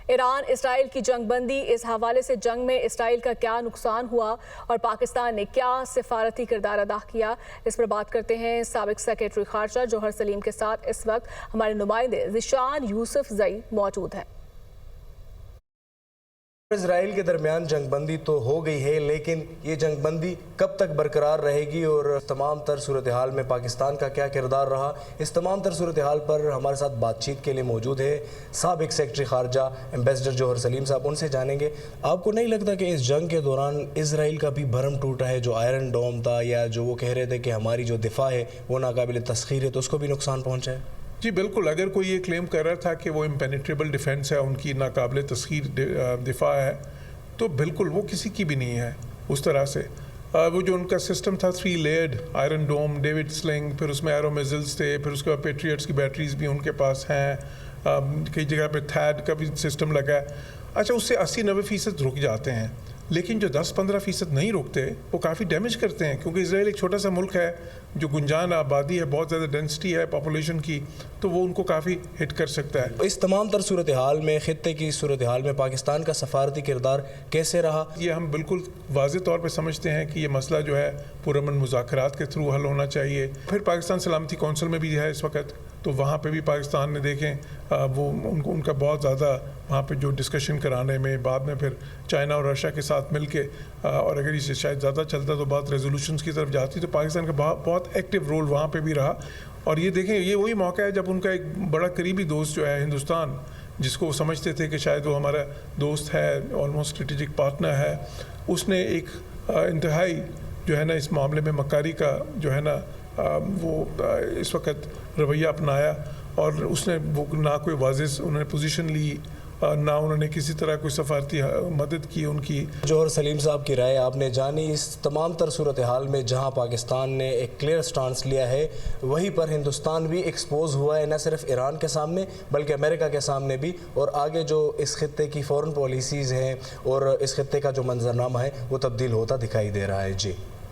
ایران اسرائیل کی جنگ بندی، اس حوالے سے جنگ میں اسرائیل کا کیا نقصان ہوا اور پاکستان نے کیا سفارتی کردار ادا کیا، اس پر بات کرتے ہیں سابق سیکریٹری خارجہ جوہر سلیم کے ساتھ اس وقت ہمارے نمائندے ذیشان یوسف زئی موجود ہیں۔ اسرائیل کے درمیان جنگ بندی تو ہو گئی ہے، لیکن یہ جنگ بندی کب تک برقرار رہے گی اور تمام تر صورتحال میں پاکستان کا کیا کردار رہا، اس تمام تر صورتحال پر ہمارے ساتھ بات چیت کے لیے موجود ہے سابق سیکریٹری خارجہ ایمبیسڈر جوہر سلیم صاحب۔ ان سے جانیں گے آپ کو نہیں لگتا کہ اس جنگ کے دوران اسرائیل کا بھی بھرم ٹوٹا ہے؟ جو آئرن ڈوم تھا یا جو وہ کہہ رہے تھے کہ ہماری جو دفاع ہے وہ ناقابل تسخیر ہے، تو اس کو بھی نقصان پہنچا ہے؟ جی بالکل، اگر کوئی یہ کلیم کر رہا تھا کہ وہ امپینیٹریبل ڈیفینس ہے، ان کی ناقابل تسخیر دفاع ہے، تو بالکل وہ کسی کی بھی نہیں ہے اس طرح سے۔ وہ جو ان کا سسٹم تھا 3 Laird Iron Dome, David sling, پھر اس میں ایرو میزلز تھے، پھر اس کے بعد پیٹریٹس کی بیٹریز بھی ان کے پاس ہیں، کئی جگہ پہ تھیڈ کا بھی سسٹم لگا ہے۔ اچھا، اس سے 80-90% رک جاتے ہیں، لیکن جو 10-15% نہیں رکتے وہ کافی ڈیمیج کرتے ہیں، کیونکہ اسرائیل ایک چھوٹا سا ملک ہے جو گنجان آبادی ہے، بہت زیادہ ڈینسٹی ہے پاپولیشن کی، تو وہ ان کو کافی ہٹ کر سکتا ہے۔ اس تمام تر صورتحال میں، خطے کی صورتحال میں پاکستان کا سفارتی کردار کیسے رہا؟ یہ ہم بالکل واضح طور پہ سمجھتے ہیں کہ یہ مسئلہ جو ہے پرامن مذاکرات کے تھرو حل ہونا چاہیے۔ پھر پاکستان سلامتی کونسل میں بھی ہے اس وقت، تو وہاں پہ بھی پاکستان نے دیکھیں وہ ان کا بہت زیادہ وہاں پہ جو ڈسکشن کرانے میں، بعد میں پھر چائنا اور رشیا کے ساتھ مل کے، اور اگر اسے شاید زیادہ چلتا تو بات ریزولوشنز کی طرف جاتی، تو پاکستان کا بہت ایکٹیو رول وہاں پہ بھی رہا۔ اور یہ دیکھیں، یہ وہی موقع ہے جب ان کا ایک بڑا قریبی دوست جو ہے ہندوستان، جس کو وہ سمجھتے تھے کہ شاید وہ ہمارا دوست ہے، آلموسٹ اسٹریٹجک پارٹنر ہے، اس نے ایک انتہائی جو ہے نا اس معاملے میں مکاری کا جو ہے نا وہ اس وقت رویہ اپنایا، اور اس نے وہ نہ کوئی واضح انہوں نے پوزیشن لی، نہ انہوں نے کسی طرح کوئی سفارتی مدد کی ان کی۔ جوہر سلیم صاحب کی رائے آپ نے جانی۔ اس تمام تر صورتحال میں جہاں پاکستان نے ایک کلیئر سٹانس لیا ہے، وہیں پر ہندوستان بھی ایکسپوز ہوا ہے، نہ صرف ایران کے سامنے بلکہ امریکہ کے سامنے بھی، اور آگے جو اس خطے کی فورن پالیسیز ہیں اور اس خطے کا جو منظرنامہ ہے وہ تبدیل ہوتا دکھائی دے رہا ہے۔ جی